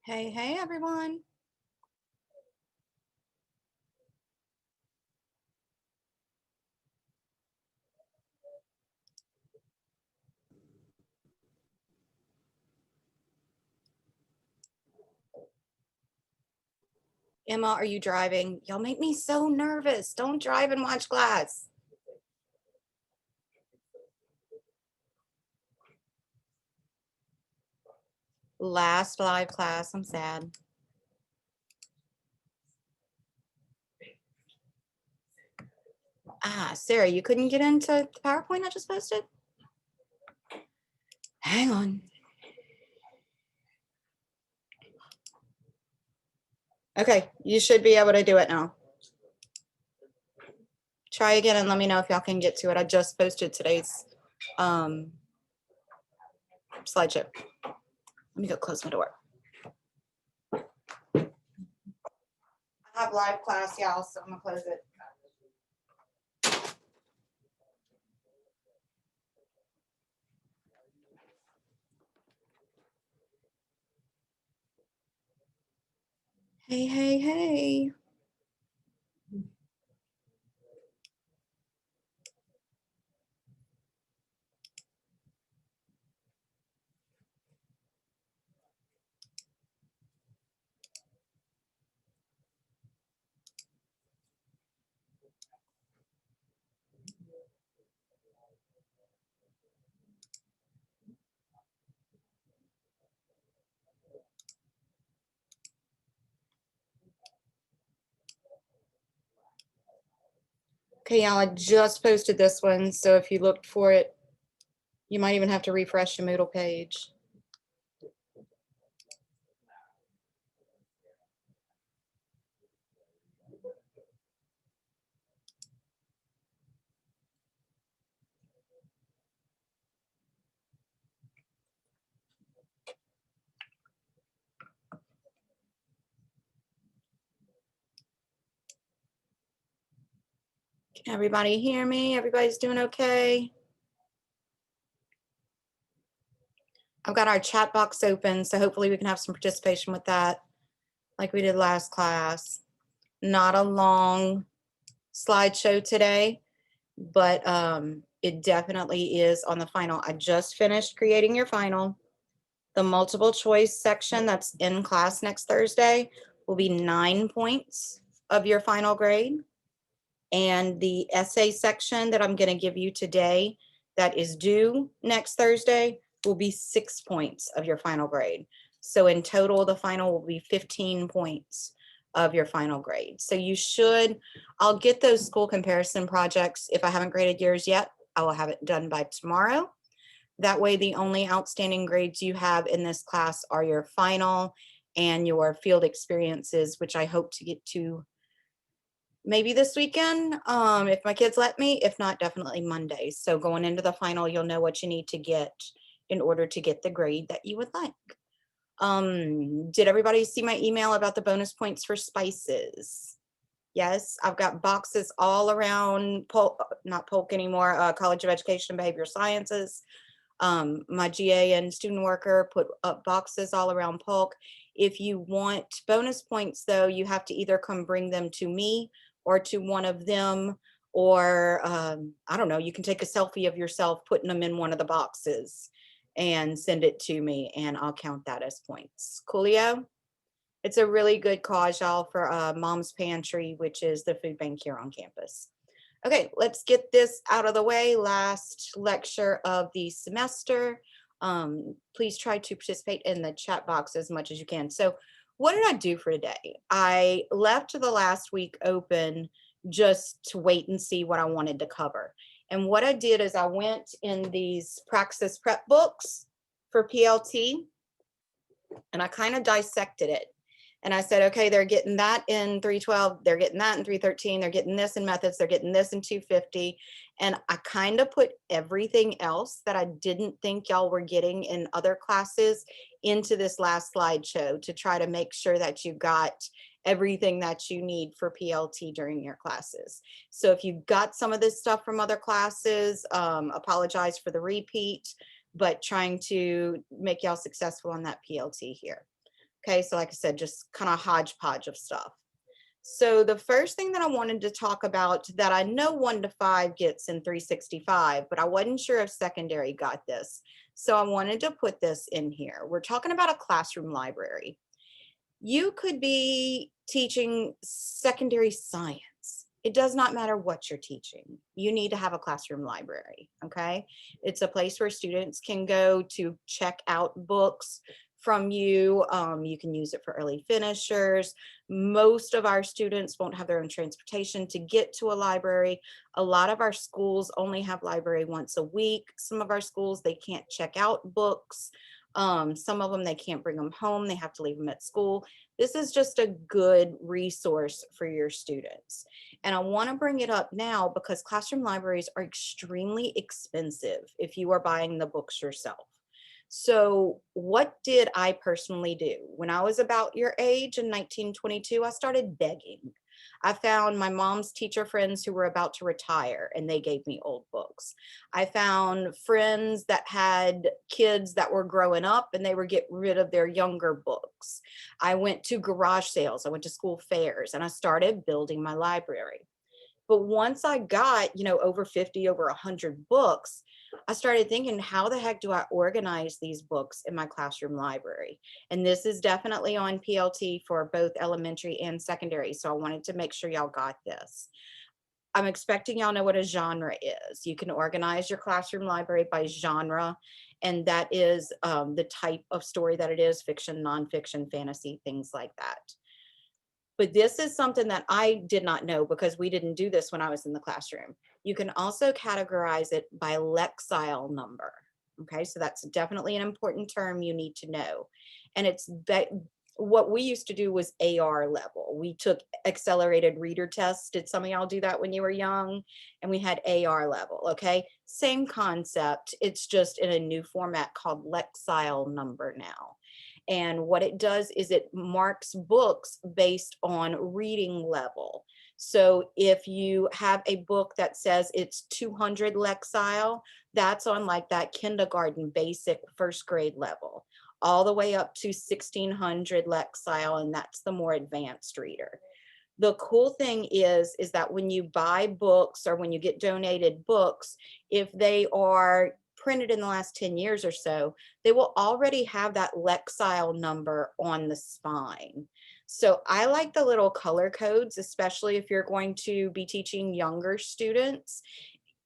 Hey, hey, everyone. Emma, are you driving? Y'all make me so nervous. Don't drive and watch class. Last live class. I'm sad. Sarah, you couldn't get into the PowerPoint I just posted? Hang on. Okay, you should be able to do it now. Try again and let me know if y'all can get to it. I just posted today's slideshow. Let me go close my door. I have live class, y'all, so I'm gonna close it. Hey, hey, hey. Okay, y'all, I just posted this one, so if you looked for it, you might even have to refresh your Moodle page. Can everybody hear me? Everybody's doing okay? I've got our chat box open, so hopefully we can have some participation with that like we did last class. Not a long slideshow today, but it definitely is on the final. I just finished creating your final. The multiple choice section that's in class next Thursday will be 9 points of your final grade. And the essay section that I'm going to give you today that is due next Thursday will be 6 points of your final grade. So in total, the final will be 15 points of your final grade. So you should, I'll get those school comparison projects. If I haven't graded yours yet, I will have it done by tomorrow. That way, the only outstanding grades you have in this class are your final and your field experiences, which I hope to get to maybe this weekend, if my kids let me. If not, definitely Monday. So going into the final, you'll know what you need to get in order to get the grade that you would like. Did everybody see my email about the bonus points for spices? Yes, I've got boxes all around not Polk anymore, College of Education and Behavioral Sciences. My GA and student worker put up boxes all around Polk. If you want bonus points, though, you have to either come bring them to me or to one of them, or I don't know, you can take a selfie of yourself putting them in one of the boxes and send it to me, and I'll count that as points. Coolio? It's a really good cause, y'all, for Mom's Pantry, which is the food bank here on campus. Okay, let's get this out of the way. Last lecture of the semester. Please try to participate in the chat box as much as you can. So what did I do for today? I left the last week open just to wait and see what I wanted to cover. And what I did is I went in these Praxis prep books for PLT, and I kind of dissected it. And I said, okay, they're getting that in 312, they're getting that in 313, they're getting this in methods, they're getting this in 250. And I kind of put everything else that I didn't think y'all were getting in other classes into this last slideshow to try to make sure that you got everything that you need for PLT during your classes. So if you got some of this stuff from other classes, apologize for the repeat, but trying to make y'all successful on that PLT here. Okay, so like I said, just kind of hodgepodge of stuff. So the first thing that I wanted to talk about that I know 1 to 5 gets in 365, but I wasn't sure if secondary got this. So I wanted to put this in here. We're talking about a classroom library. You could be teaching secondary science. It does not matter what you're teaching. You need to have a classroom library, okay? It's a place where students can go to check out books from you. You can use it for early finishers. Most of our students won't have their own transportation to get to a library. A lot of our schools only have library once a week. Some of our schools, they can't check out books. Some of them, they can't bring them home. They have to leave them at school. This is just a good resource for your students. And I want to bring it up now because classroom libraries are extremely expensive if you are buying the books yourself. So what did I personally do? When I was about your age in 1922, I started begging. I found my mom's teacher friends who were about to retire and they gave me old books. I found friends that had kids that were growing up and they were getting rid of their younger books. I went to garage sales, I went to school fairs, and I started building my library. But once I got, over 50, over 100 books, I started thinking, how the heck do I organize these books in my classroom library? And this is definitely on PLT for both elementary and secondary. So I wanted to make sure y'all got this. I'm expecting y'all know what a genre is. You can organize your classroom library by genre, and that is the type of story that it is: fiction, nonfiction, fantasy, things like that. But this is something that I did not know because we didn't do this when I was in the classroom. You can also categorize it by Lexile number. Okay, so that's definitely an important term you need to know. And it's what we used to do was AR level. We took accelerated reader tests. Did some of y'all do that when you were young? And we had AR level, okay? Same concept. It's just in a new format called Lexile number now. And what it does is it marks books based on reading level. So if you have a book that says it's 200 Lexile, that's on like that kindergarten basic first grade level, all the way up to 1600 Lexile, and that's the more advanced reader. The cool thing is that when you buy books or when you get donated books, if they are printed in the last 10 years or so, they will already have that Lexile number on the spine. So I like the little color codes, especially if you're going to be teaching younger students.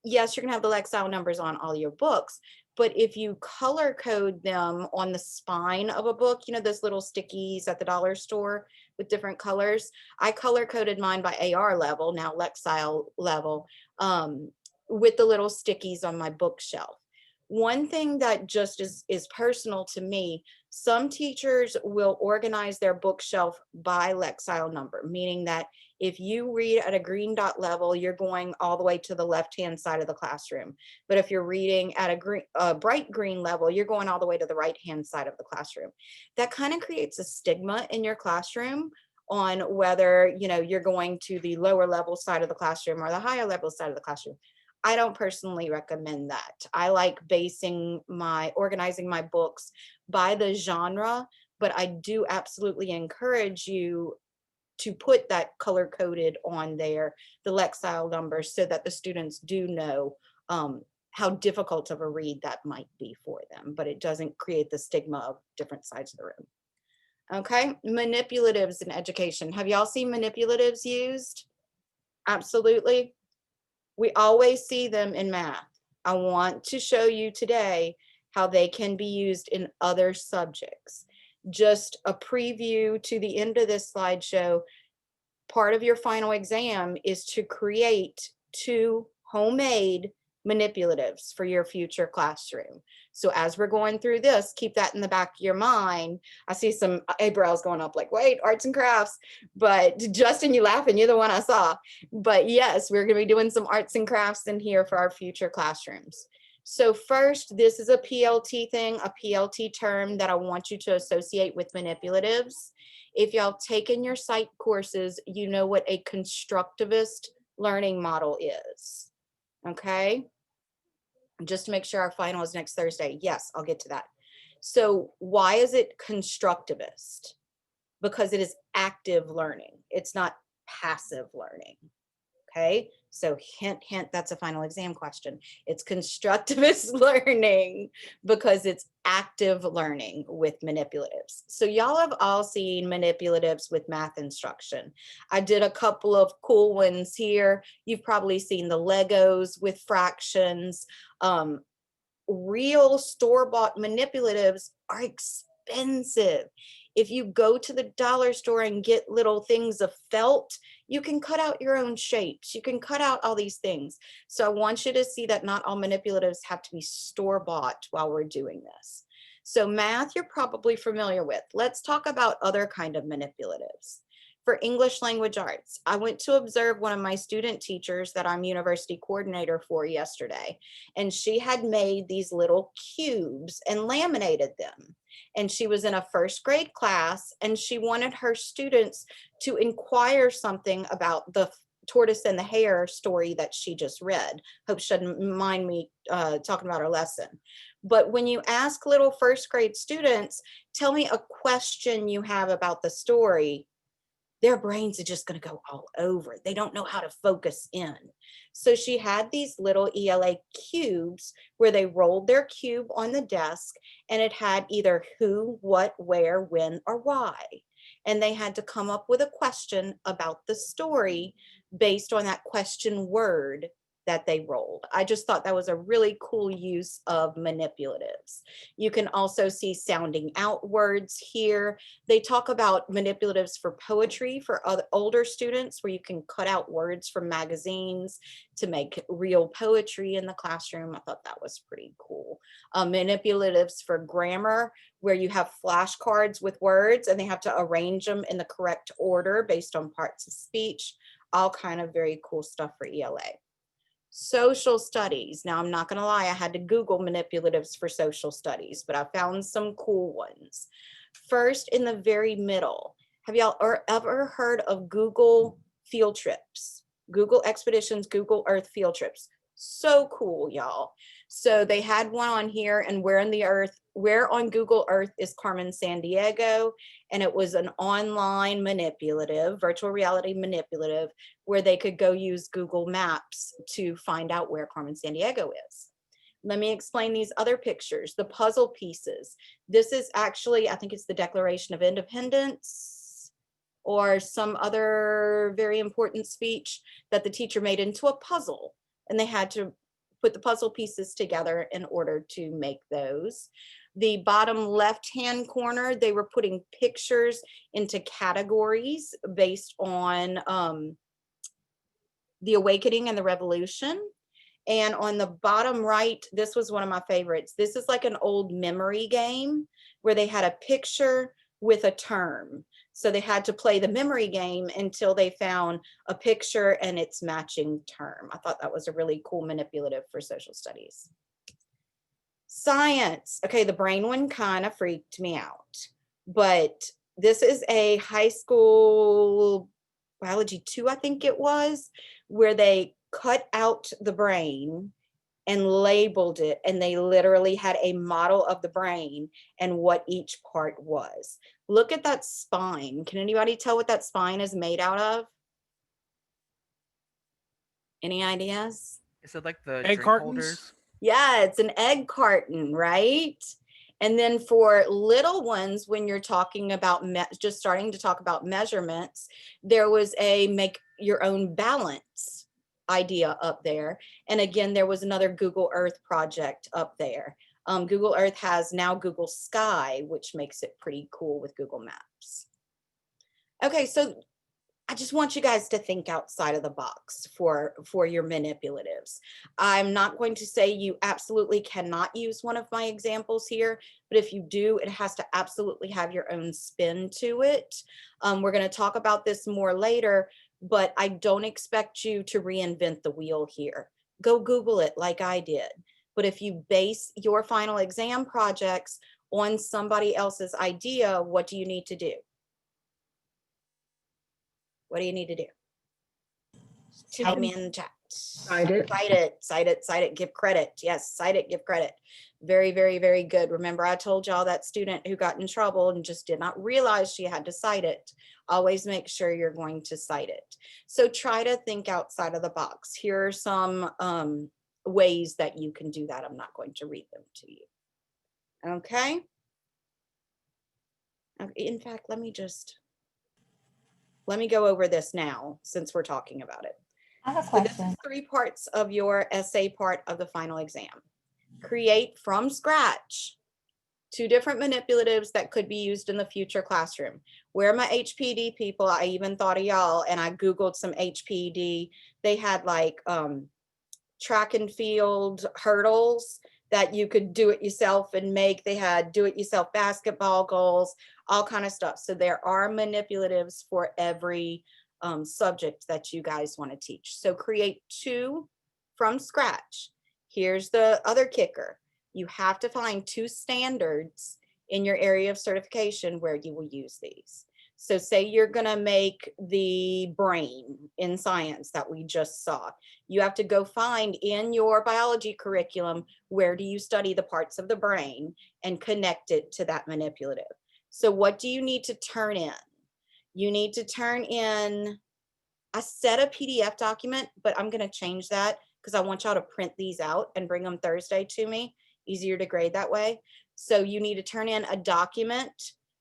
Yes, you're gonna have the Lexile numbers on all your books, but if you color code them on the spine of a book, those little stickies at the dollar store with different colors. I color coded mine by AR level, now Lexile level, with the little stickies on my bookshelf. One thing that just is personal to me, some teachers will organize their bookshelf by Lexile number, meaning that if you read at a green dot level, you're going all the way to the left-hand side of the classroom. But if you're reading at a bright green level, you're going all the way to the right-hand side of the classroom. That kind of creates a stigma in your classroom on whether, you're going to the lower level side of the classroom or the higher level side of the classroom. I don't personally recommend that. I like organizing my books by the genre, but I do absolutely encourage you to put that color coded on there, the Lexile numbers, so that the students do know how difficult of a read that might be for them, but it doesn't create the stigma of different sides of the room. Okay, manipulatives in education. Have y'all seen manipulatives used? Absolutely. We always see them in math. I want to show you today how they can be used in other subjects. Just a preview to the end of this slideshow. Part of your final exam is to create 2 homemade manipulatives for your future classroom. So as we're going through this, keep that in the back of your mind. I see some eyebrows going up like, wait, arts and crafts. But Justin, you laughing, you're the one I saw. But yes, we're gonna be doing some arts and crafts in here for our future classrooms. So first, this is a PLT thing, a PLT term that I want you to associate with manipulatives. If y'all taken your psych courses, you know what a constructivist learning model is, okay? Just to make sure our final is next Thursday. Yes, I'll get to that. So why is it constructivist? because it is active learning. It's not passive learning. Okay, so hint, hint, that's a final exam question. It's constructivist learning because it's active learning with manipulatives. So y'all have all seen manipulatives with math instruction. I did a couple of cool ones here. You've probably seen the Legos with fractions. Real store-bought manipulatives are expensive. If you go to the dollar store and get little things of felt, you can cut out your own shapes. You can cut out all these things. So I want you to see that not all manipulatives have to be store-bought while we're doing this. So math, you're probably familiar with. Let's talk about other kind of manipulatives. For English language arts, I went to observe one of my student teachers that I'm university coordinator for yesterday, and she had made these little cubes and laminated them. And she was in a first grade class, and she wanted her students to inquire something about the tortoise and the hare story that she just read. Hope she doesn't mind me talking about her lesson. But when you ask little first grade students, tell me a question you have about the story, their brains are just going to go all over it. They don't know how to focus in. So she had these little ELA cubes where they rolled their cube on the desk, and it had either who, what, where, when, or why. And they had to come up with a question about the story based on that question word that they rolled. I just thought that was a really cool use of manipulatives. You can also see sounding out words here. They talk about manipulatives for poetry for older students, where you can cut out words from magazines to make real poetry in the classroom. I thought that was pretty cool. Manipulatives for grammar, where you have flashcards with words and they have to arrange them in the correct order based on parts of speech. All kind of very cool stuff for ELA. Social studies. Now, I'm not going to lie, I had to Google manipulatives for social studies, but I found some cool ones. First, in the very middle, have y'all ever heard of Google field trips? Google Expeditions, Google Earth field trips. So cool, y'all. So they had one on here, and where on Google Earth is Carmen Sandiego? And it was an online manipulative, virtual reality manipulative, where they could go use Google Maps to find out where Carmen Sandiego is. Let me explain these other pictures, the puzzle pieces. This is actually, I think it's the Declaration of Independence or some other very important speech that the teacher made into a puzzle, and they had to put the puzzle pieces together in order to make those. The bottom left-hand corner, they were putting pictures into categories based on the awakening and the revolution. And on the bottom right, this was one of my favorites. This is like an old memory game where they had a picture with a term. So they had to play the memory game until they found a picture and its matching term. I thought that was a really cool manipulative for social studies. Science. Okay, the brain one kind of freaked me out, but this is a high school biology 2, I think it was, where they cut out the brain and labeled it, and they literally had a model of the brain and what each part was. Look at that spine. Can anybody tell what that spine is made out of? Any ideas? Is it like the Egg drink cartons? holders? Yeah, it's an egg carton, right? And then for little ones, when you're talking about just starting to talk about measurements, there was a make your own balance idea up there. And again, there was another Google Earth project up there. Google Earth has now Google Sky, which makes it pretty cool with Google Maps. Okay, so I just want you guys to think outside of the box for your manipulatives. I'm not going to say you absolutely cannot use one of my examples here, but if you do, it has to absolutely have your own spin to it. We're going to talk about this more later, but I don't expect you to reinvent the wheel here. Go Google it like I did. But if you base your final exam projects on somebody else's idea, what do you need to do? What do you need to do? Tell me in the chat. Cite it. Cite it, cite it, cite it, give credit. Yes, cite it, give credit. Very, very, very good. Remember, I told y'all that student who got in trouble and just did not realize she had to cite it. Always make sure you're going to cite it. So try to think outside of the box. Here are some ways that you can do that. I'm not going to read them to you. Okay. In fact, let me go over this now since we're talking about it. I have a So this question. is 3 parts of your essay part of the final exam. Create from scratch 2 different manipulatives that could be used in the future classroom. Where are my HPD people? I even thought of y'all and I Googled some HPD. They had like track and field hurdles that you could do it yourself and make. They had do it yourself basketball goals, all kind of stuff. So there are manipulatives for every subject that you guys want to teach. So create 2 from scratch. Here's the other kicker. You have to find 2 standards in your area of certification where you will use these. So say you're going to make the brain in science that we just saw. You have to go find in your biology curriculum, where do you study the parts of the brain and connect it to that manipulative. So what do you need to turn in? You need to turn in, I said a PDF document, but I'm going to change that because I want y'all to print these out and bring them Thursday to me. Easier to grade that way. So you need to turn in a document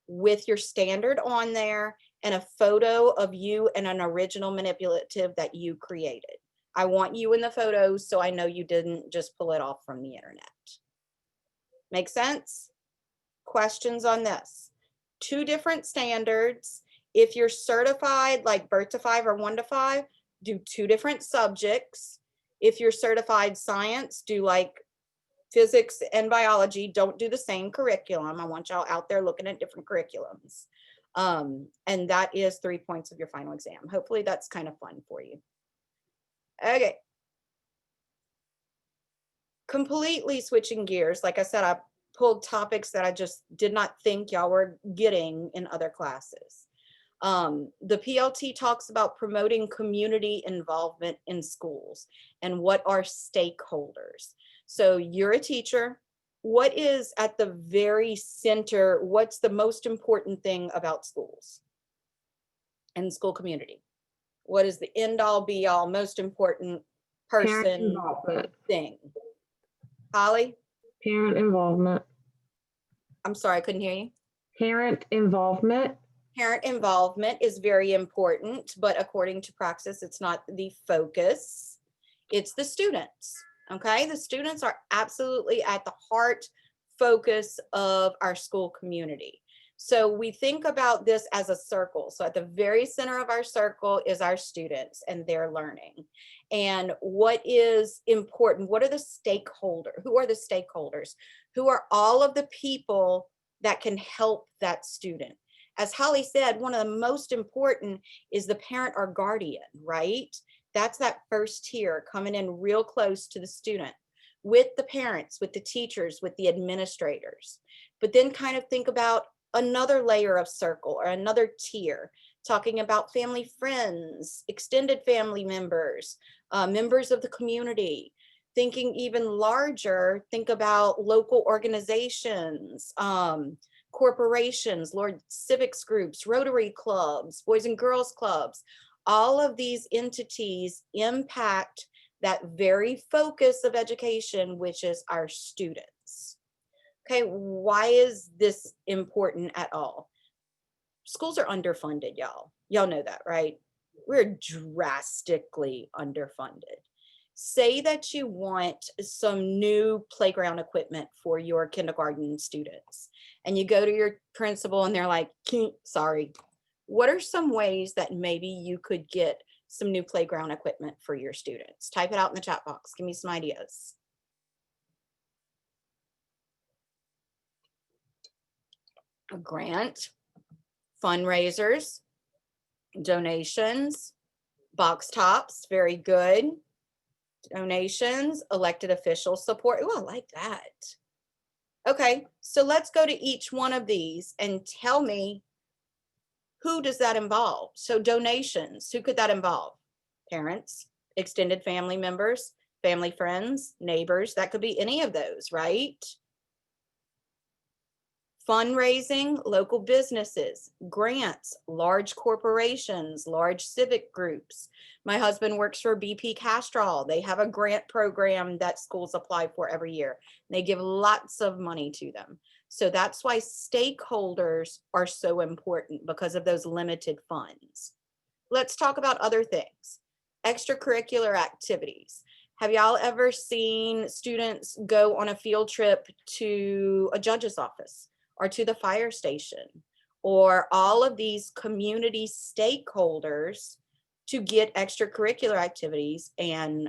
with your standard on there and a photo of you and an original manipulative that you created. I want you in the photos so I know you didn't just pull it off from the internet. Make sense? Questions on this? 2 different standards. If you're certified like Birth to 5 or 1 to 5, do 2 different subjects. If you're certified science, do like physics and biology. Don't do the same curriculum. I want y'all out there looking at different curriculums. And that is 3 points of your final exam. Hopefully that's kind of fun for you. Okay. Completely switching gears. Like I said, I pulled topics that I just did not think y'all were getting in other classes. The PLT talks about promoting community involvement in schools and what are stakeholders. So you're a teacher. What is at the very center? What's the most important thing about schools and school community? What is the end all be all most important Parent person involvement. thing? Holly? Parent involvement. I'm sorry, I couldn't hear you. Parent involvement. Parent involvement is very important, but according to Praxis, it's not the focus. It's the students. Okay, the students are absolutely at the heart focus of our school community. So we think about this as a circle. So at the very center of our circle is our students and their learning. And what is important? What are the stakeholders? Who are the stakeholders? Who are all of the people that can help that student? As Holly said, one of the most important is the parent or guardian, right? That's that first tier coming in real close to the student with the parents, with the teachers, with the administrators. But then kind of think about another layer of circle or another tier, talking about family, friends, extended family members, members of the community. Thinking even larger, think about local organizations, corporations, Lord civics groups, Rotary clubs, Boys and Girls clubs. All of these entities impact that very focus of education, which is our students. Okay, why is this important at all? Schools are underfunded, y'all. Y'all know that, right? We're drastically underfunded. Say that you want some new playground equipment for your kindergarten students, and you go to your principal and they're like, sorry. What are some ways that maybe you could get some new playground equipment for your students? Type it out in the chat box. Give me some ideas. A grant, fundraisers, donations, box tops, very good. Donations, elected official support. Oh, I like that. Okay, so let's go to each one of these and tell me, who does that involve? So donations, who could that involve? Parents, extended family members, family friends, neighbors, that could be any of those, right? Fundraising, local businesses, grants, large corporations, large civic groups. My husband works for BP Castrol. They have a grant program that schools apply for every year. They give lots of money to them. So that's why stakeholders are so important, because of those limited funds. Let's talk about other things. Extracurricular activities. Have y'all ever seen students go on a field trip to a judge's office or to the fire station, or all of these community stakeholders to get extracurricular activities and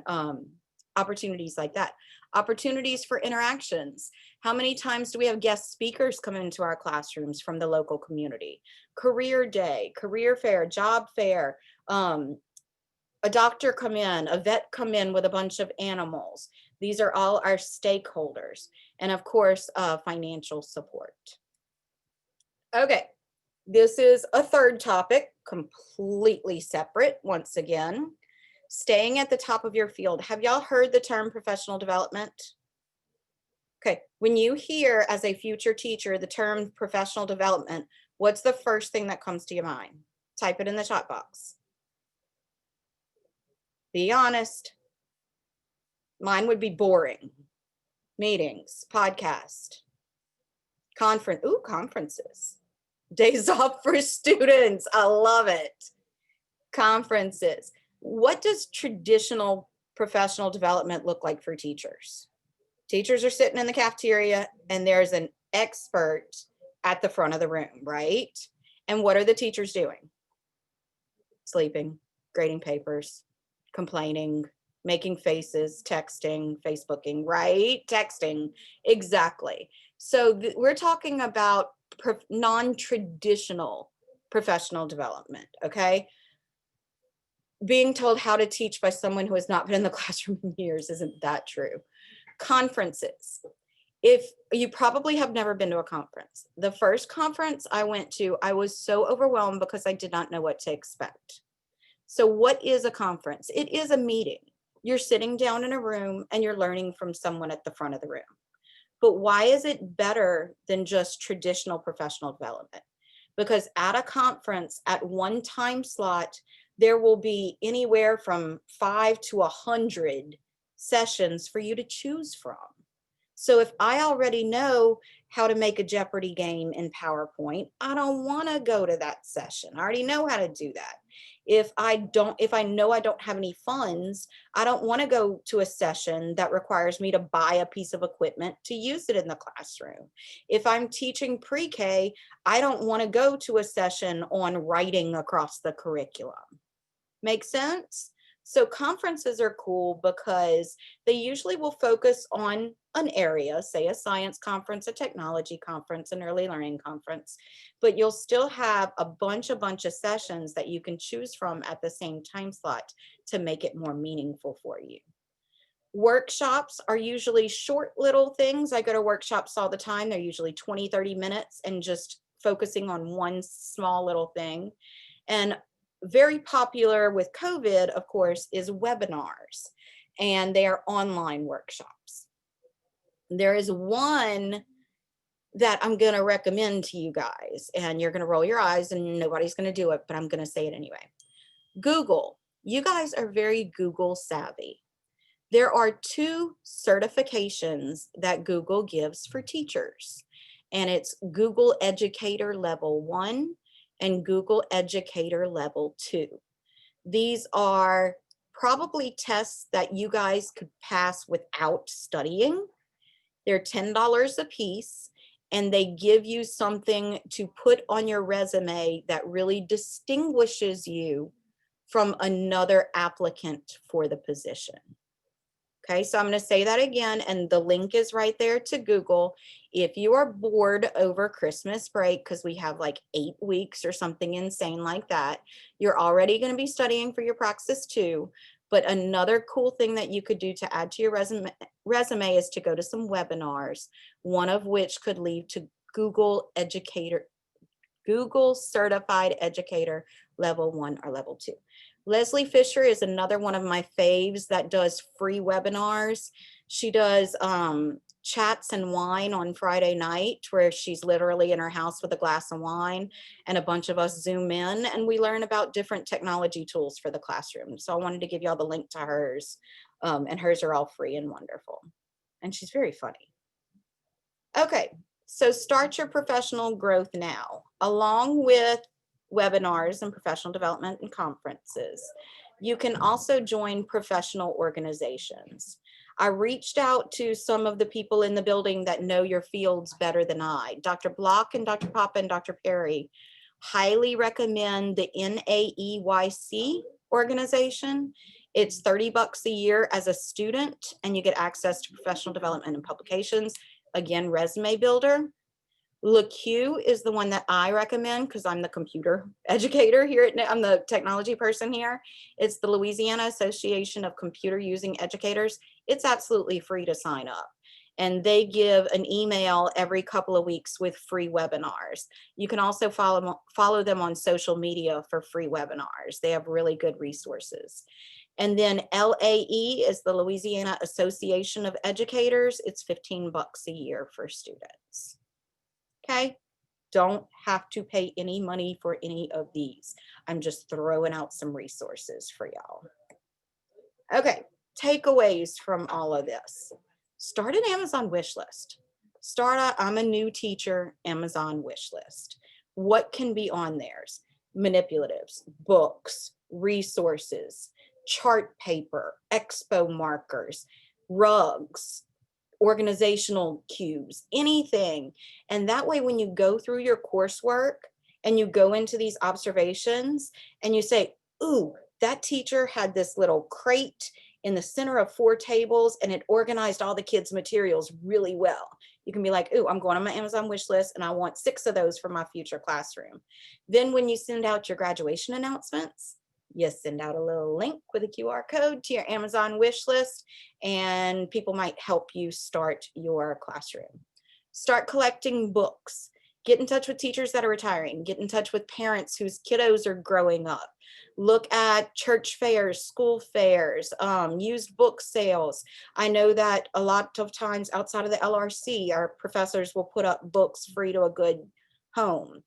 opportunities like that? Opportunities for interactions. How many times do we have guest speakers come into our classrooms from the local community? Career day, career fair, job fair, a doctor come in, a vet come in with a bunch of animals. These are all our stakeholders. And of course, financial support. Okay, this is a third topic, completely separate once again. Staying at the top of your field. Have y'all heard the term professional development? Okay, when you hear as a future teacher the term professional development, what's the first thing that comes to your mind? Type it in the chat box. Be honest. Mine would be boring. Meetings, podcast, conferences, days off for students. I love it. Conferences. What does traditional professional development look like for teachers? Teachers are sitting in the cafeteria and there's an expert at the front of the room, right? And what are the teachers doing? Sleeping, grading papers, complaining, making faces, texting, Facebooking, right? Texting, exactly. So we're talking about non-traditional professional development, okay? Being told how to teach by someone who has not been in the classroom in years isn't that true. Conferences. If you probably have never been to a conference. The first conference I went to, I was so overwhelmed because I did not know what to expect. So what is a conference? It is a meeting. You're sitting down in a room and you're learning from someone at the front of the room. But why is it better than just traditional professional development? Because at a conference, at one time slot, there will be anywhere from 5 to 100 sessions for you to choose from. So if I already know how to make a Jeopardy game in PowerPoint, I don't want to go to that session. I already know how to do that. If I know I don't have any funds, I don't want to go to a session that requires me to buy a piece of equipment to use it in the classroom. If I'm teaching pre-K, I don't want to go to a session on writing across the curriculum. Make sense? So conferences are cool because they usually will focus on an area, say a science conference, a technology conference, an early learning conference, but you'll still have a bunch of sessions that you can choose from at the same time slot to make it more meaningful for you. Workshops are usually short little things. I go to workshops all the time. They're usually 20, 30 minutes and just focusing on one small little thing. And very popular with COVID, of course, is webinars, and they are online workshops. There is one that I'm going to recommend to you guys, and you're going to roll your eyes and nobody's going to do it, but I'm going to say it anyway. Google. You guys are very Google savvy. There are 2 certifications that Google gives for teachers, and it's Google Educator Level 1 and Google Educator Level 2. These are probably tests that you guys could pass without studying. They're $10 a piece, and they give you something to put on your resume that really distinguishes you from another applicant for the position. Okay, so I'm going to say that again, and the link is right there to Google. If you are bored over Christmas break, because we have like 8 weeks or something insane like that, you're already going to be studying for your Praxis 2. But another cool thing that you could do to add to your resume is to go to some webinars, one of which could lead to Google Certified Educator Level 1 or Level 2. Leslie Fisher is another one of my faves that does free webinars. She does chats and wine on Friday night, where she's literally in her house with a glass of wine and a bunch of us Zoom in and we learn about different technology tools for the classroom. So I wanted to give y'all the link to hers, and hers are all free and wonderful. And she's very funny. Okay, so start your professional growth now, along with webinars and professional development and conferences. You can also join professional organizations. I reached out to some of the people in the building that know your fields better than I. Dr. Block and Dr. Papa and Dr. Perry highly recommend the NAEYC organization. It's $30 a year as a student, and you get access to professional development and publications. Again, resume builder. LeCue is the one that I recommend because I'm the computer educator here. I'm the technology person here. It's the Louisiana Association of Computer Using Educators. It's absolutely free to sign up. And they give an email every couple of weeks with free webinars. You can also follow them on social media for free webinars. They have really good resources. And then LAE is the Louisiana Association of Educators. It's $15 a year for students. Okay, don't have to pay any money for any of these. I'm just throwing out some resources for y'all. Okay, takeaways from all of this. Start an Amazon wish list. Start a I'm a new teacher Amazon wish list. What can be on theirs? Manipulatives, books, resources, chart paper, expo markers, rugs, organizational cubes, anything. And that way, when you go through your coursework and you go into these observations and you say, ooh, that teacher had this little crate in the center of 4 tables and it organized all the kids' materials really well. You can be like, ooh, I'm going on my Amazon wish list and I want 6 of those for my future classroom. Then when you send out your graduation announcements, you send out a little link with a QR code to your Amazon wish list, and people might help you start your classroom. Start collecting books. Get in touch with teachers that are retiring. Get in touch with parents whose kiddos are growing up. Look at church fairs, school fairs, used book sales. I know that a lot of times outside of the LRC, our professors will put up books free to a good home.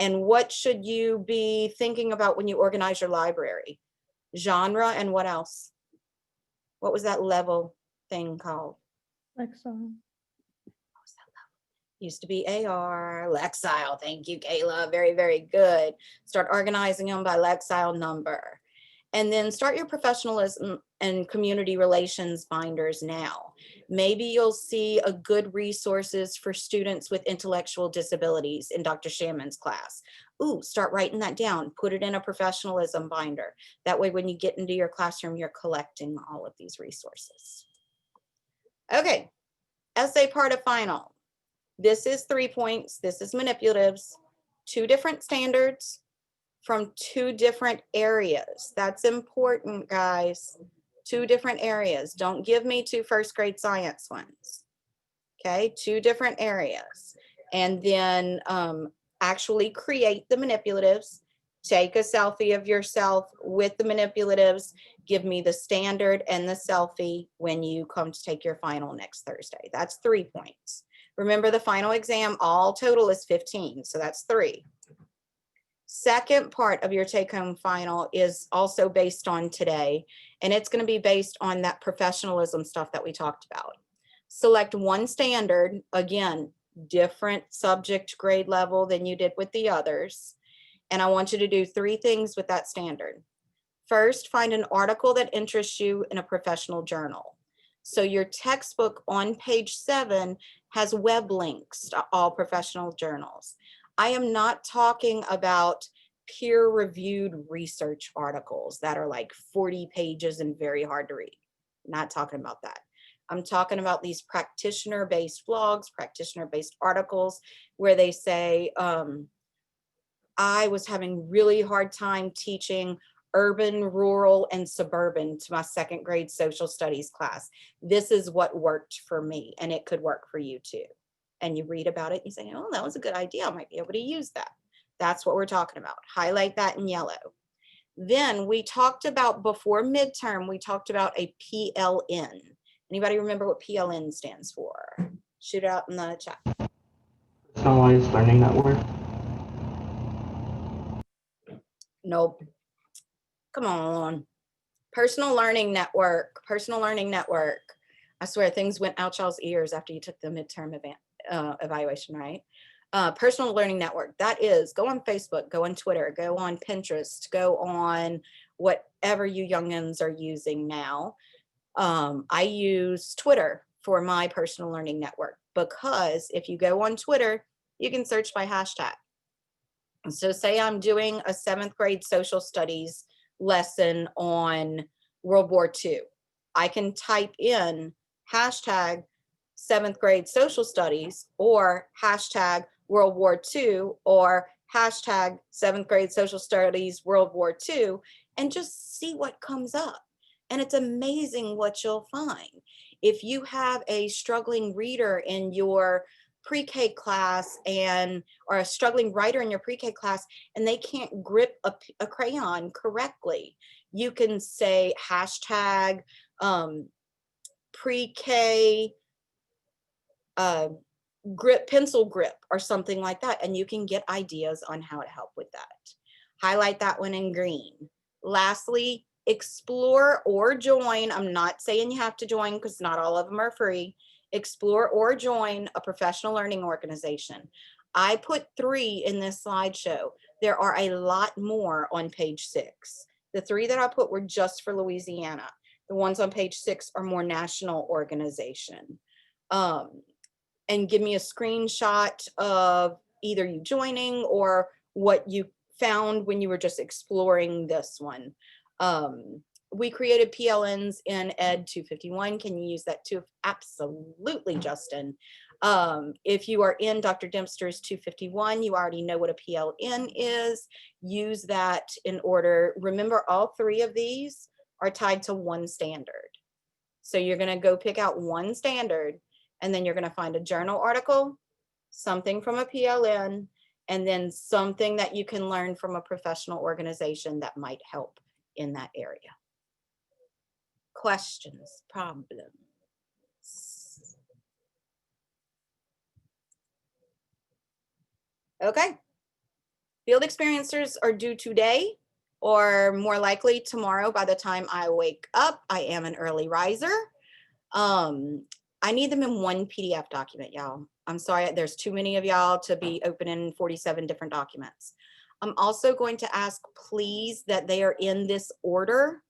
And what should you be thinking about when you organize your library? Genre and what else? What was that level thing called? Lexile. Used to be AR, Lexile. Thank you, Kayla. Very, very good. Start organizing them by Lexile number. And then start your professionalism and community relations binders now. Maybe you'll see a good resources for students with intellectual disabilities in Dr. Shaman's class. Ooh, start writing that down. Put it in a professionalism binder. That way, when you get into your classroom, you're collecting all of these resources. Okay, essay part of final. This is 3 points. This is manipulatives. 2 different standards from 2 different areas. That's important, guys. 2 different areas. Don't give me 2 first grade science ones. Okay, 2 different areas. And then actually create the manipulatives. Take a selfie of yourself with the manipulatives. Give me the standard and the selfie when you come to take your final next Thursday. That's 3 points. Remember, the final exam, all total is 15, so that's 3. Second part of your take-home final is also based on today, and it's going to be based on that professionalism stuff that we talked about. Select 1 standard, again, different subject grade level than you did with the others, and I want you to do 3 things with that standard. First, find an article that interests you in a professional journal. So your textbook on page 7 has web links to all professional journals. I am not talking about peer-reviewed research articles that are like 40 pages and very hard to read. Not talking about that. I'm talking about these practitioner-based blogs, practitioner-based articles where they say, I was having really hard time teaching urban, rural, and suburban to my 2nd grade social studies class. This is what worked for me, and it could work for you too. And you read about it, you say, oh, that was a good idea. I might be able to use that. That's what we're talking about. Highlight that in yellow. Then we talked about, before midterm, we talked about a PLN. Anybody remember what PLN stands for? Shoot it out in the chat. Personalized learning network. Nope. Come on. Personal learning network. Personal learning network. I swear things went out y'all's ears after you took the midterm evaluation, right? Personal learning network. That is, go on Facebook, go on Twitter, go on Pinterest, go on whatever you youngins are using now. I use Twitter for my personal learning network, because if you go on Twitter, you can search by hashtag. So say I'm doing a 7th grade social studies lesson on World War II. I can type in hashtag 7th grade social studies, or hashtag World War II, or hashtag 7th grade social studies World War II, and just see what comes up. And it's amazing what you'll find. If you have a struggling reader in your pre-K class, or a struggling writer in your pre-K class, and they can't grip a crayon correctly, you can say hashtag pre-K pencil grip or something like that, and you can get ideas on how to help with that. Highlight that one in green. Lastly, explore or join. I'm not saying you have to join, because not all of them are free. Explore or join a professional learning organization. I put 3 in this slideshow. There are a lot more on page 6. The 3 that I put were just for Louisiana. The ones on page 6 are more national organization. And give me a screenshot of either you joining or what you found when you were just exploring this one. We created PLNs in Ed 251. Can you use that too? Absolutely, Justin. If you are in Dr. Dempster's 251, you already know what a PLN is. Use that in order. Remember, all 3 of these are tied to one standard. So you're going to go pick out one standard, and then you're going to find a journal article, something from a PLN, and then something that you can learn from a professional organization that might help in that area. Questions, problems? Okay. Field experiencers are due today, or more likely tomorrow by the time I wake up. I am an early riser. I need them in one PDF document, y'all. I'm sorry, there's too many of y'all to be opening 47 different documents. I'm also going to ask, please, that they are in this order.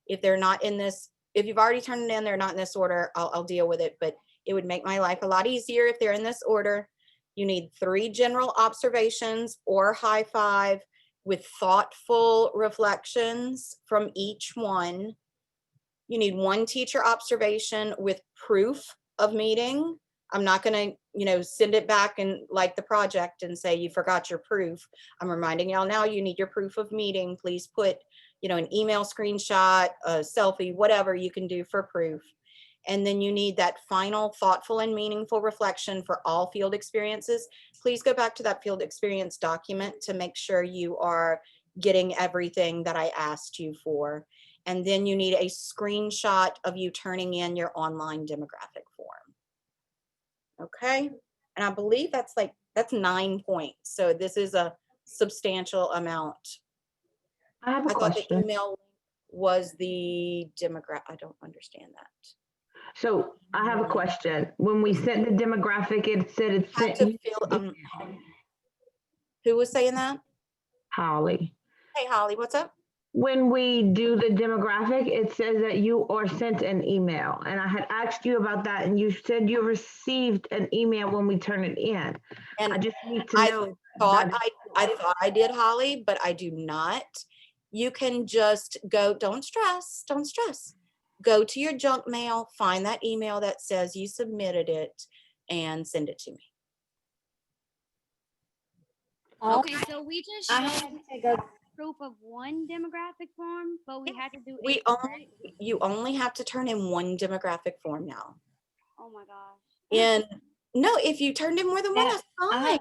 If they're not in this, if you've already turned it in, they're not in this order, I'll deal with it, but it would make my life a lot easier if they're in this order. You need 3 general observations or high 5 with thoughtful reflections from each one. You need 1 teacher observation with proof of meeting. I'm not going to, send it back and like the project and say you forgot your proof. I'm reminding y'all now, you need your proof of meeting. Please put, an email screenshot, a selfie, whatever you can do for proof. And then you need that final thoughtful and meaningful reflection for all field experiences. Please go back to that field experience document to make sure you are getting everything that I asked you for. And then you need a screenshot of you turning in your online demographic form. Okay. And I believe that's 9 points. So this is a substantial amount. I have a I thought the question. email was the demographic. I don't understand that. So I have a question. When we sent the demographic, it said it Have sent to you feel, who was saying that? Holly. Hey, Holly, what's up? When we do the demographic, it says that you are sent an email. And I had asked you about that, and you said you received an email when we turn it in. And I just need to I know. thought that- I thought I did, Holly, but I do not. You can just go, don't stress. Go to your junk mail, find that email that says you submitted it, and send it to me. Okay, so we just I showed had to take a proof of one demographic form, but we had to do We 8, right? you only have to turn in one demographic form now. Oh my gosh. And no, if you turned in more than one, Yeah, that's I fine.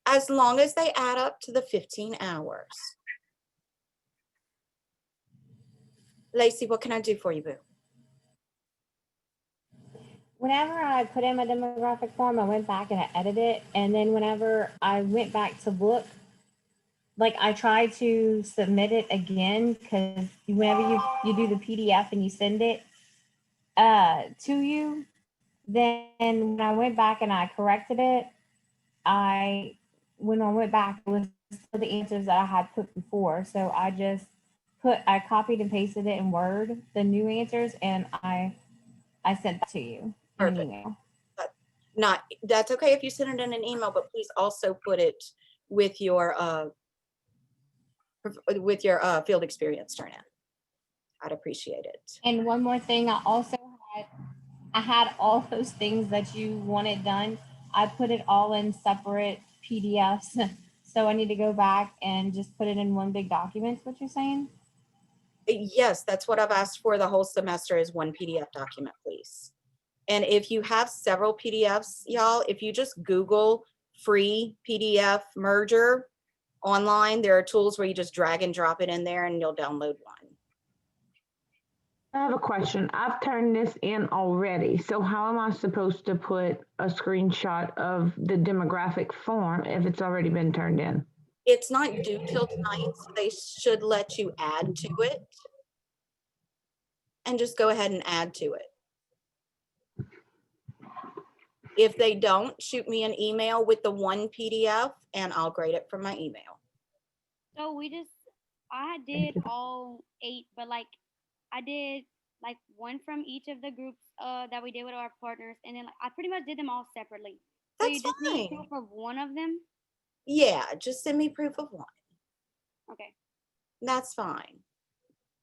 As long as they add up to the 15 hours. Lacey, what can I do for you, boo? Whenever I put in my demographic form, I went back and I edited it. And then whenever I went back to look, like I tried to submit it again because whenever you do the PDF and you send it to you, then when I went back and I corrected it, when I went back, it was still the answers that I had put before. So I copied and pasted it in Word, the new answers, and I sent that to you in an Perfect. email. That's okay if you send it in an email, but please also put it with your field experience turn in. I'd appreciate it. And one more thing, I had all those things that you wanted done. I put it all in separate PDFs. So I need to go back and just put it in one big document, is what you're saying? Yes, that's what I've asked for the whole semester is one PDF document, please. And if you have several PDFs, y'all, if you just Google free PDF merger online, there are tools where you just drag and drop it in there and you'll download one. I have a question. I've turned this in already. So how am I supposed to put a screenshot of the demographic form if it's already been turned in? It's not due till tonight, so they should let you add to it. And just go ahead and add to it. If they don't, shoot me an email with the one PDF and I'll grade it from my email. So I did all 8, but like I did like one from each of the groups that we did with our partners, and then like, I pretty much did them all separately. So you That's just need fine. proof of one of them. Yeah, just send me proof of one. Okay. That's fine.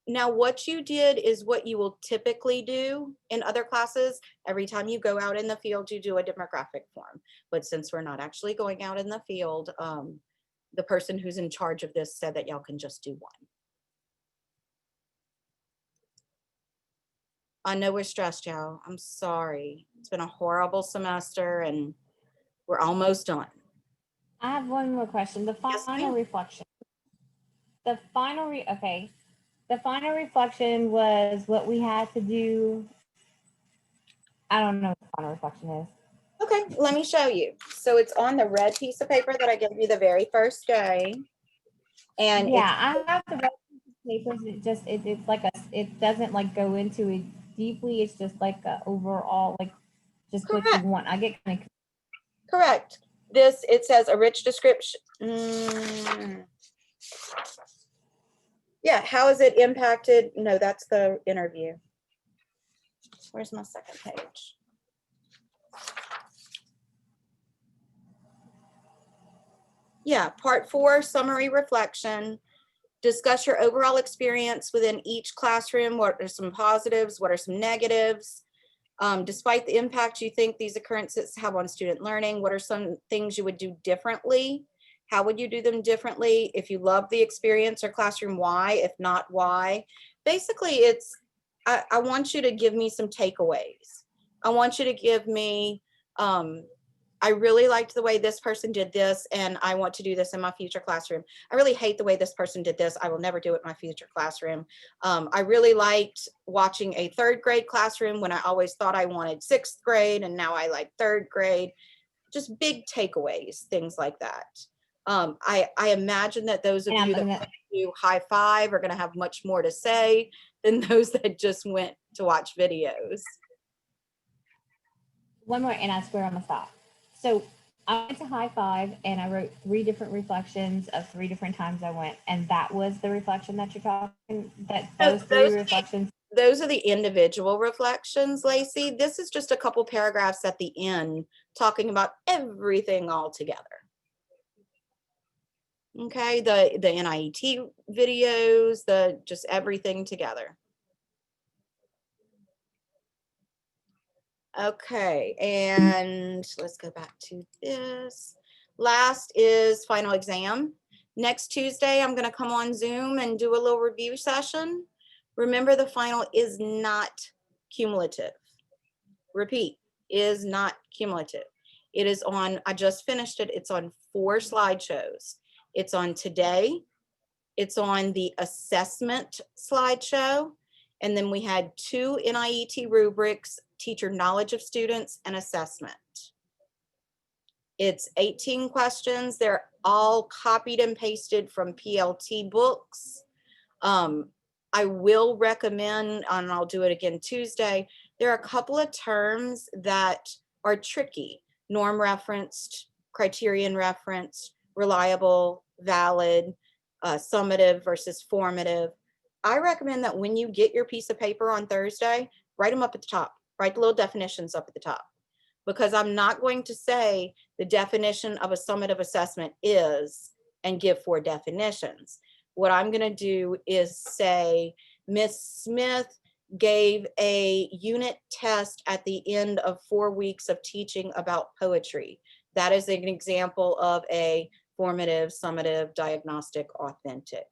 Now, what you did is what you will typically do in other classes. Every time you go out in the field, you do a demographic form. But since we're not actually going out in the field, the person who's in charge of this said that y'all can just do one. I know we're stressed, y'all. I'm sorry. It's been a horrible semester and we're almost done. I have one more question. The Yes, final ma'am. reflection. The final reflection was what we had to do. I don't know what the final reflection is. Okay, let me show you. So it's on the red piece of paper that I gave you the very first day. And Yeah, I have the red papers. It's like it doesn't like go into it deeply. It's just like a overall, like just what you Correct. want. I get kind of Correct. It says a rich description. Yeah, how has it impacted? No, that's the interview. Where's my second page? Yeah, part 4, summary reflection. Discuss your overall experience within each classroom. What are some positives? What are some negatives? Despite the impact you think these occurrences have on student learning, what are some things you would do differently? How would you do them differently? If you love the experience or classroom, why? If not, why? Basically, I want you to give me some takeaways. I want you to give me, I really liked the way this person did this, and I want to do this in my future classroom. I really hate the way this person did this. I will never do it in my future classroom. I really liked watching a 3rd grade classroom when I always thought I wanted 6th grade, and now I like 3rd grade. Just big takeaways, things like that. I imagine that those of you that do high five are going to have much more to say than those that just went to watch videos. one more, and I swear I'm gonna stop. So I went to high five and I wrote 3 different reflections of 3 different times I went, and that was the reflection that you're talking. That those 3 reflections. Those are the individual reflections, Lacey. This is just a couple paragraphs at the end talking about everything all together. Okay, the NIET videos, just everything together. Okay, and let's go back to this. Last is final exam. Next Tuesday, I'm going to come on Zoom and do a little review session. Remember, the final is not cumulative. Repeat, is not cumulative. It is on, I just finished it. It's on 4 slideshows. It's on today. It's on the assessment slideshow. And then we had 2 NIET rubrics, teacher knowledge of students and assessment. It's 18 questions. They're all copied and pasted from PLT books. I will recommend, and I'll do it again Tuesday, there are a couple of terms that are tricky. Norm referenced, criterion referenced, reliable, valid, summative versus formative. I recommend that when you get your piece of paper on Thursday, write them up at the top, write the little definitions up at the top. Because I'm not going to say the definition of a summative assessment is, and give 4 definitions. What I'm going to do is say, Miss Smith gave a unit test at the end of 4 weeks of teaching about poetry. That is an example of a formative, summative, diagnostic, authentic,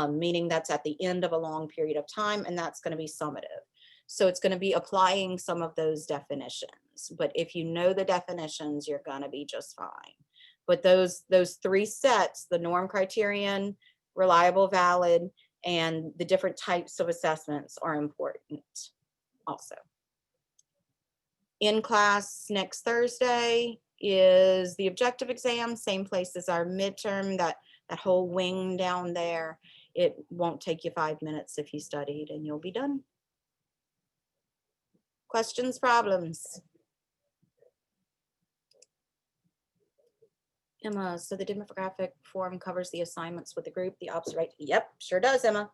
meaning that's at the end of a long period of time, and that's going to be summative. So it's going to be applying some of those definitions. But if you know the definitions, you're going to be just fine. But those 3 sets, the norm, criterion, reliable, valid, and the different types of assessments are important also. In class next Thursday is the objective exam, same place as our midterm, that whole wing down there. It won't take you 5 minutes if you studied, and you'll be done. Questions, problems? Emma, so the demographic form covers the assignments with the group, the observation. Yep, sure does, Emma.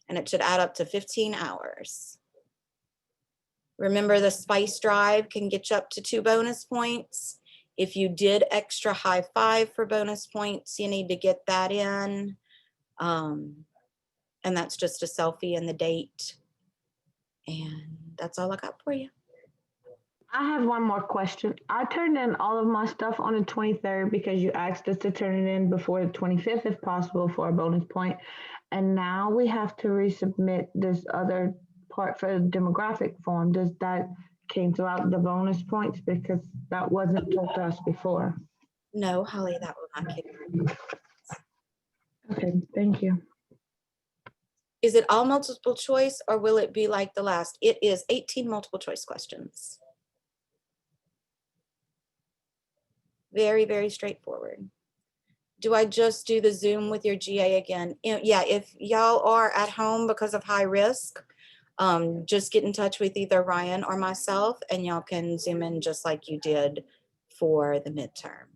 And it should add up to 15 hours. Remember, the Spice Drive can get you up to 2 bonus points. If you did extra high 5 for bonus points, you need to get that in. And that's just a selfie and the date. And that's all I got for you. I have one more question. I turned in all of my stuff on the 23rd because you asked us to turn it in before the 25th if possible for a bonus point. And now we have to resubmit this other part for the demographic form. Does that cancel out the bonus points? Because that wasn't told to us before. No, Holly, that will not kick. Okay, thank you. Is it all multiple choice or will it be like the last? It is 18 multiple choice questions. Very, very straightforward. Do I just do the Zoom with your GA again? Yeah, if y'all are at home because of high risk, just get in touch with either Ryan or myself and y'all can Zoom in just like you did for the midterm.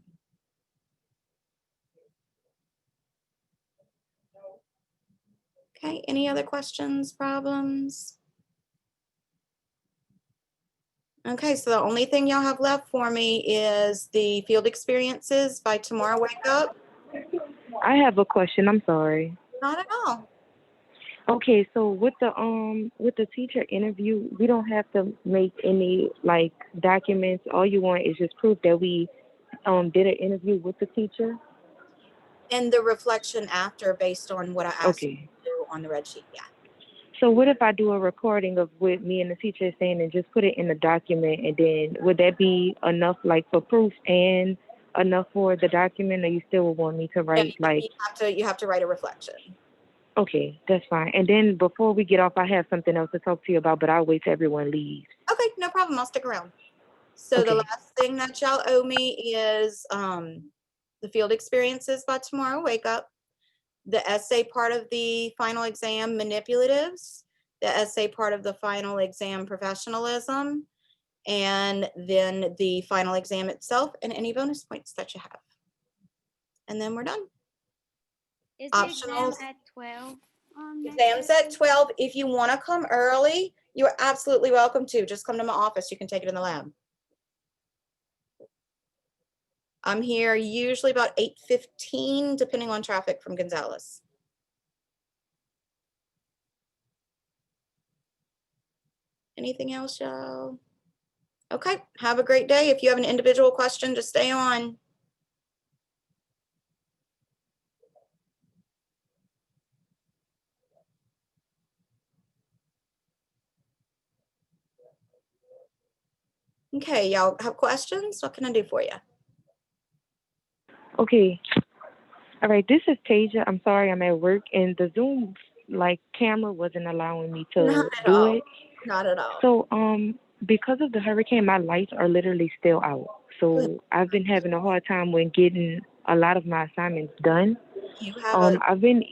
Okay, any other questions, problems? Okay, so the only thing y'all have left for me is the field experiences by tomorrow wake up. I have a question. I'm sorry. Not at all. Okay, so with the teacher interview, we don't have to make any like documents. All you want is just proof that we did an interview with the teacher. And the reflection after based on what I asked you Okay. to do on the red sheet, yeah. So what if I do a recording of what me and the teacher is saying and just put it in the document, and then would that be enough like for proof and enough for the document, or you still would want me to write like? You have to write a reflection. Okay, that's fine. And then before we get off, I have something else to talk to you about, but I'll wait till everyone leaves. Okay, no problem. I'll stick around. So the Okay. last thing that y'all owe me is the field experiences by tomorrow wake up, the essay part of the final exam manipulatives, the essay part of the final exam professionalism, and then the final exam itself and any bonus points that you have. And then we're done. Is the Optionals. exam at 12? Next Exams at Thursday? 12. If you want to come early, you're absolutely welcome to. Just come to my office. You can take it in the lab. I'm here usually about 8:15, depending on traffic from Gonzales. Anything else, y'all? Okay, have a great day. If you have an individual question, just stay on. Okay, y'all have questions? What can I do for you? Okay. All right, this is Tasia. I'm sorry, I'm at work, and the Zoom like camera wasn't allowing me to Not at do all. it. Not at all. So because of the hurricane, my lights are literally still out. Good. So I've been having a hard time when getting a lot of my assignments done. You have a, I've been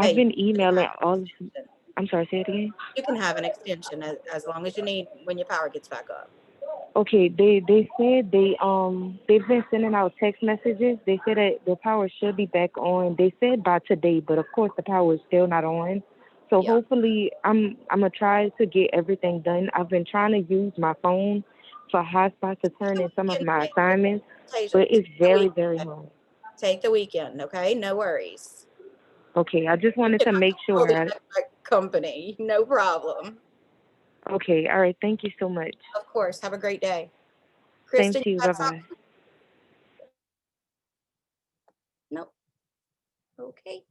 hey, you can emailing have an all. extension. I'm sorry, say it again. You can have an extension as long as you need when your power gets back up. Okay, they said they've been sending out text messages. They said that the power should be back on. They said by today, but of course the power is still not on. So Yeah. hopefully I'm gonna try to get everything done. I've been trying to use my phone for hotspot to turn in some of my assignments, but it's very, very hard. Take the weekend, okay? No worries. Okay, I just wanted to make Call the sure. network company, no problem. Okay, all right. Thank you so much. Of course. Have a great day. Same Kristen, to you. you Bye got bye. something? Nope. Okay.